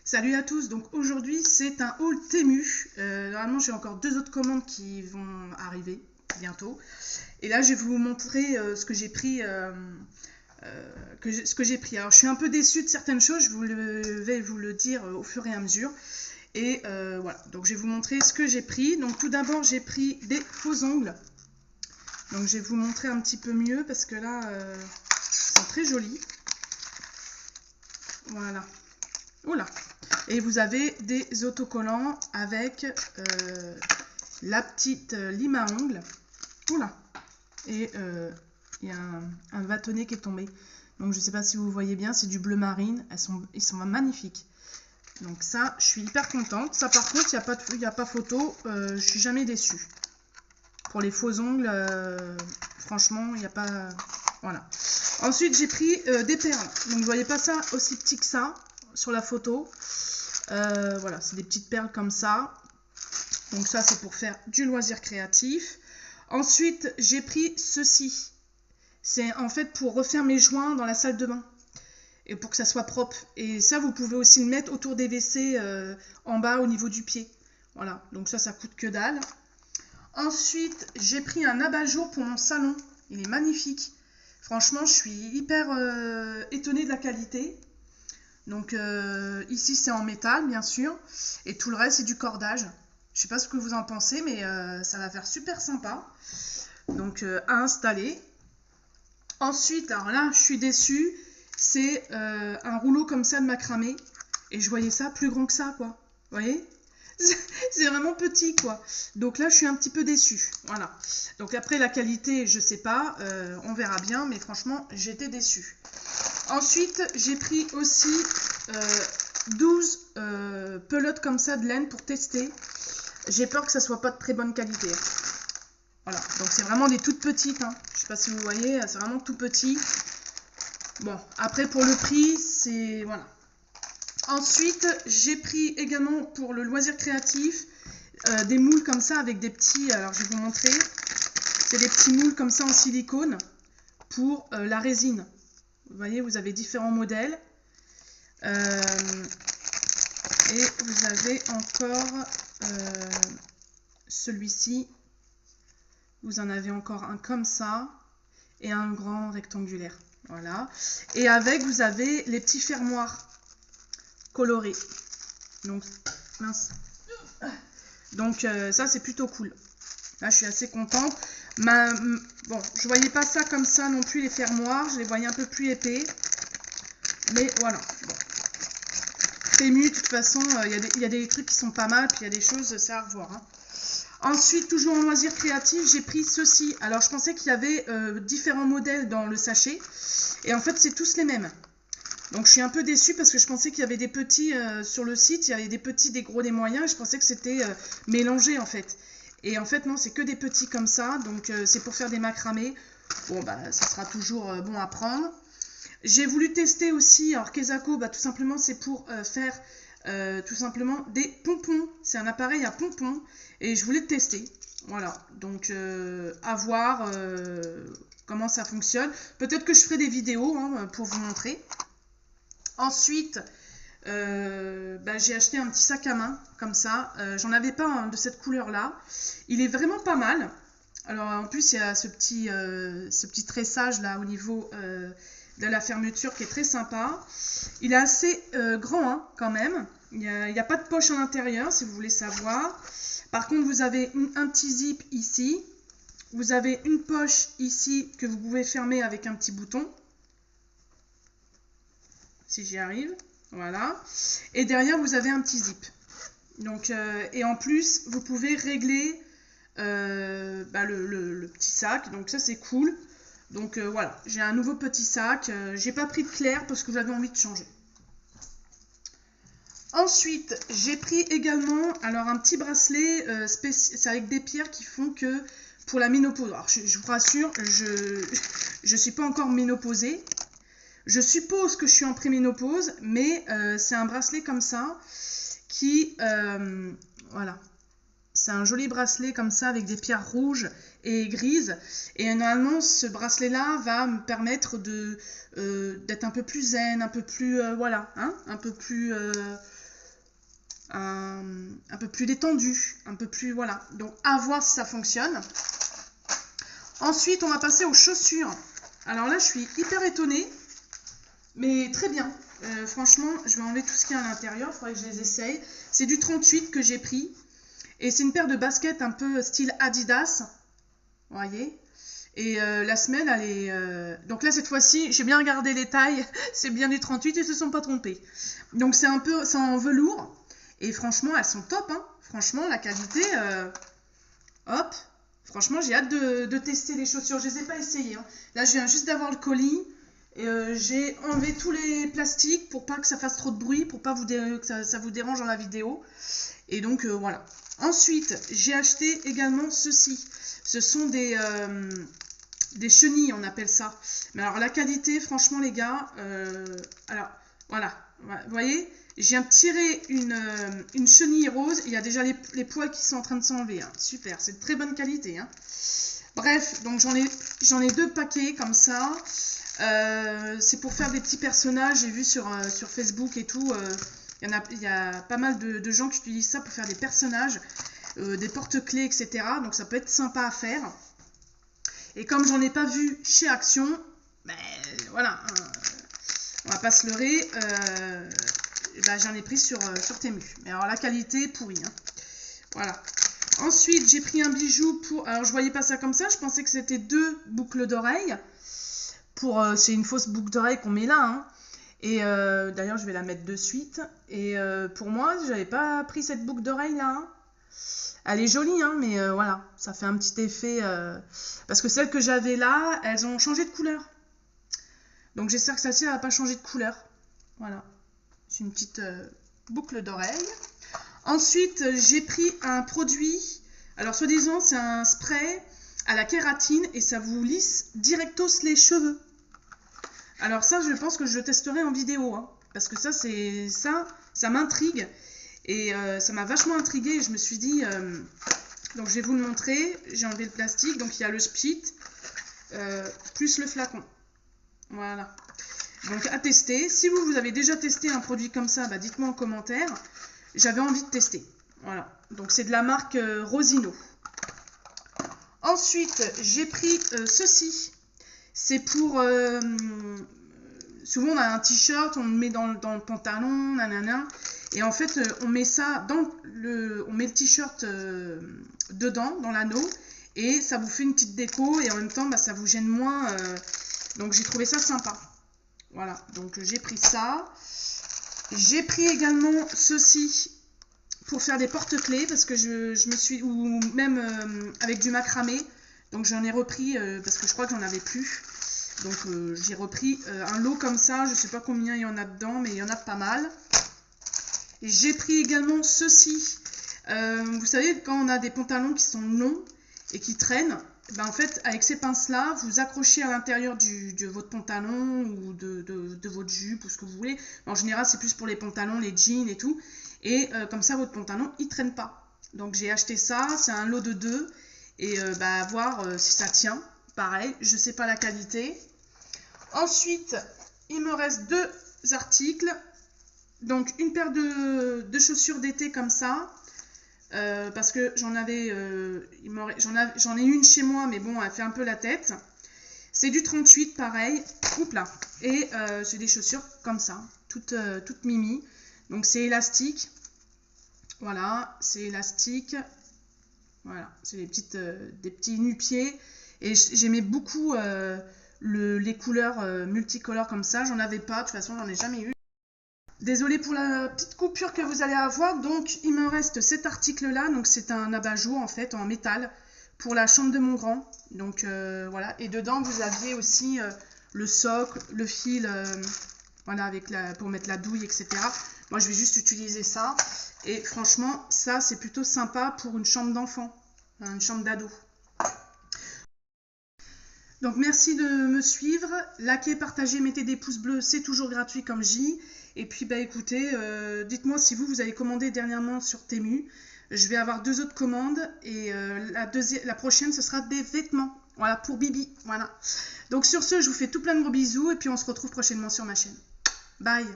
Salut à tous, donc aujourd'hui c'est un haul Temu. Normalement j'ai encore 2 autres commandes qui vont arriver bientôt. Et là je vais vous montrer ce que j'ai pris. Alors je suis un peu déçue de certaines choses, vais vous le dire au fur et à mesure. Et voilà, donc je vais vous montrer ce que j'ai pris. Donc tout d'abord j'ai pris des faux ongles. Donc je vais vous montrer un petit peu mieux parce que là ils sont très jolis. Voilà. Oula. Et vous avez des autocollants avec la petite lime à ongles. Oula. Et il y a un bâtonnet qui est tombé. Donc je ne sais pas si vous voyez bien, c'est du bleu marine. Ils sont magnifiques. Donc ça, je suis hyper contente. Ça par contre, il n'y a pas photo. Je suis jamais déçue. Pour les faux ongles, franchement, il n'y a pas... Voilà. Ensuite, j'ai pris des perles. Donc vous ne voyez pas ça aussi petit que ça sur la photo. Voilà, c'est des petites perles comme ça. Donc ça, c'est pour faire du loisir créatif. Ensuite, j'ai pris ceci. C'est en fait pour refaire mes joints dans la salle de bain. Et pour que ça soit propre. Et ça, vous pouvez aussi le mettre autour des WC en bas au niveau du pied. Voilà, donc ça coûte que dalle. Ensuite, j'ai pris un abat-jour pour mon salon. Il est magnifique. Franchement, je suis hyper étonnée de la qualité. Donc ici c'est en métal bien sûr et tout le reste c'est du cordage. Je sais pas ce que vous en pensez mais ça va faire super sympa. Donc à installer. Ensuite, alors là je suis déçue, c'est un rouleau comme ça de macramé et je voyais ça plus grand que ça quoi. Vous voyez? C'est vraiment petit quoi. Donc là je suis un petit peu déçue. Voilà. Donc après la qualité je sais pas, on verra bien mais franchement j'étais déçue. Ensuite, j'ai pris aussi 12 pelotes comme ça de laine pour tester. J'ai peur que ça soit pas de très bonne qualité. Voilà, donc c'est vraiment des toutes petites. Hein. Je sais pas si vous voyez, c'est vraiment tout petit. Bon, après pour le prix, c'est... Voilà. Ensuite, j'ai pris également pour le loisir créatif des moules comme ça avec des petits... Alors, je vais vous montrer. C'est des petits moules comme ça en silicone pour la résine. Vous voyez, vous avez différents modèles. Et vous avez encore celui-ci. Vous en avez encore un comme ça. Et un grand rectangulaire. Voilà. Et avec, vous avez les petits fermoirs colorés. Donc, mince. Donc, ça, c'est plutôt cool. Là, je suis assez contente. Bon, je voyais pas ça comme ça non plus, les fermoirs. Je les voyais un peu plus épais. Mais voilà. Bon. Temu, de toute façon, il y a des trucs qui sont pas mal. Puis il y a des choses, c'est à revoir. Hein. Ensuite, toujours en loisir créatif, j'ai pris ceci. Alors, je pensais qu'il y avait différents modèles dans le sachet. Et en fait, c'est tous les mêmes. Donc, je suis un peu déçue parce que je pensais qu'il y avait des petits sur le site. Il y avait des petits, des gros, des moyens. Et je pensais que c'était mélangé en fait. Et en fait, non, c'est que des petits comme ça. Donc, c'est pour faire des macramés. Bon, bah, ça sera toujours bon à prendre. J'ai voulu tester aussi, alors Kezako, bah, tout simplement, c'est pour faire tout simplement des pompons. C'est un appareil à pompons. Et je voulais le tester. Voilà. Donc, à voir comment ça fonctionne. Peut-être que je ferai des vidéos hein, pour vous montrer. Ensuite... j'ai acheté un petit sac à main comme ça, j'en avais pas un de cette couleur là, il est vraiment pas mal. Alors en plus il y a ce petit tressage là au niveau de la fermeture qui est très sympa. Il est assez grand hein, quand même, il n'y a pas de poche à l'intérieur si vous voulez savoir. Par contre vous avez un petit zip ici, vous avez une poche ici que vous pouvez fermer avec un petit bouton, si j'y arrive. Voilà. Et derrière, vous avez un petit zip. Donc, et en plus, vous pouvez régler le petit sac. Donc ça, c'est cool. Donc voilà, j'ai un nouveau petit sac. J'ai pas pris de clair parce que j'avais envie de changer. Ensuite, j'ai pris également alors un petit bracelet c'est avec des pierres qui font que pour la ménopause. Alors, je vous rassure, je suis pas encore ménopausée. Je suppose que je suis en préménopause, mais c'est un bracelet comme ça qui, voilà, c'est un joli bracelet comme ça avec des pierres rouges et grises. Et normalement, ce bracelet-là va me permettre d'être un peu plus zen, un peu plus, voilà, hein, un peu plus un peu plus détendu, un peu plus, voilà. Donc, à voir si ça fonctionne. Ensuite, on va passer aux chaussures. Alors là, je suis hyper étonnée, mais très bien. Franchement, je vais enlever tout ce qu'il y a à l'intérieur, il faudrait que je les essaye. C'est du 38 que j'ai pris. Et c'est une paire de baskets un peu style Adidas. Vous voyez? Et la semelle, elle est... Donc là, cette fois-ci, j'ai bien regardé les tailles. C'est bien du 38, ils ne se sont pas trompés. Donc c'est un peu... C'est en velours. Et franchement, elles sont top. Hein. Franchement, la qualité... Hop. Franchement, j'ai hâte de tester les chaussures. Je ne les ai pas essayées. Hein. Là, je viens juste d'avoir le colis. Et j'ai enlevé tous les plastiques pour pas que ça fasse trop de bruit, pour pas que ça vous dérange dans la vidéo. Et donc, voilà. Ensuite, j'ai acheté également ceci. Ce sont des chenilles, on appelle ça. Mais alors, la qualité, franchement, les gars, alors, voilà. Vous voyez, je viens de tirer une chenille rose. Il y a déjà les poils qui sont en train de s'enlever. Hein. Super, c'est de très bonne qualité. Hein. Bref, donc j'en ai 2 paquets comme ça. C'est pour faire des petits personnages. J'ai vu sur Facebook et tout. Il y a pas mal de gens qui utilisent ça pour faire des personnages, des porte-clés, etc. Donc ça peut être sympa à faire. Et comme j'en ai pas vu chez Action, ben voilà, on va pas se leurrer, ben, j'en ai pris sur Temu. Mais alors la qualité pourrie. Hein. Voilà. Ensuite, j'ai pris un bijou pour... Alors je voyais pas ça comme ça, je pensais que c'était 2 boucles d'oreilles. C'est une fausse boucle d'oreille qu'on met là. Hein. Et d'ailleurs, je vais la mettre de suite. Et pour moi, j'avais pas pris cette boucle d'oreille là. Hein. Elle est jolie, hein, mais voilà, ça fait un petit effet. Parce que celles que j'avais là, elles ont changé de couleur. Donc j'espère que celle-ci, elle va pas changer de couleur. Voilà, c'est une petite boucle d'oreille. Ensuite, j'ai pris un produit. Alors, soi-disant, c'est un spray à la kératine et ça vous lisse directos les cheveux. Alors ça, je pense que je le testerai en vidéo, hein, parce que ça m'intrigue et ça m'a vachement intriguée. Je me suis dit, donc je vais vous le montrer. J'ai enlevé le plastique, donc il y a le spit plus le flacon. Voilà. Donc à tester. Si vous avez déjà testé un produit comme ça, bah, dites-moi en commentaire. J'avais envie de tester. Voilà. Donc c'est de la marque Rosino. Ensuite, j'ai pris ceci. C'est pour... souvent, on a un t-shirt, on le met dans le pantalon, nanana. Et en fait, on met ça on met le t-shirt dedans, dans l'anneau. Et ça vous fait une petite déco. Et en même temps, bah, ça vous gêne moins. Donc, j'ai trouvé ça sympa. Voilà. Donc, j'ai pris ça. J'ai pris également ceci pour faire des porte-clés. Parce que je me suis... Ou même avec du macramé. Donc j'en ai repris parce que je crois que j'en avais plus. Donc j'ai repris un lot comme ça. Je ne sais pas combien il y en a dedans, mais il y en a pas mal. Et j'ai pris également ceci. Vous savez, quand on a des pantalons qui sont longs et qui traînent, ben en fait, avec ces pinces-là, vous accrochez à l'intérieur de votre pantalon ou de votre jupe ou ce que vous voulez. En général, c'est plus pour les pantalons, les jeans et tout. Et comme ça, votre pantalon, il ne traîne pas. Donc j'ai acheté ça. C'est un lot de 2. Et bah, voir si ça tient. Pareil, je ne sais pas la qualité. Ensuite, il me reste 2 articles. Donc, une paire de chaussures d'été comme ça. Parce que j'en ai une chez moi, mais bon, elle fait un peu la tête. C'est du 38, pareil. Oups là. Et c'est des chaussures comme ça. Toutes mimi. Donc, c'est élastique. Voilà, c'est élastique. Voilà, c'est des petits nu-pieds. Et j'aimais beaucoup les couleurs multicolores comme ça. J'en avais pas, de toute façon, j'en ai jamais eu. Désolée pour la petite coupure que vous allez avoir. Donc, il me reste cet article-là. Donc, c'est un abat-jour, en fait, en métal, pour la chambre de mon grand. Donc, voilà. Et dedans, vous aviez aussi le socle, le fil, voilà, pour mettre la douille, etc. Moi, je vais juste utiliser ça. Et franchement, ça, c'est plutôt sympa pour une chambre d'enfant, une chambre d'ado. Donc, merci de me suivre. Likez, partagez, mettez des pouces bleus, c'est toujours gratuit comme je dis. Et puis, bah écoutez, dites-moi si vous avez commandé dernièrement sur Temu. Je vais avoir 2 autres commandes. Et la prochaine, ce sera des vêtements. Voilà, pour Bibi. Voilà. Donc, sur ce, je vous fais tout plein de gros bisous. Et puis, on se retrouve prochainement sur ma chaîne. Bye!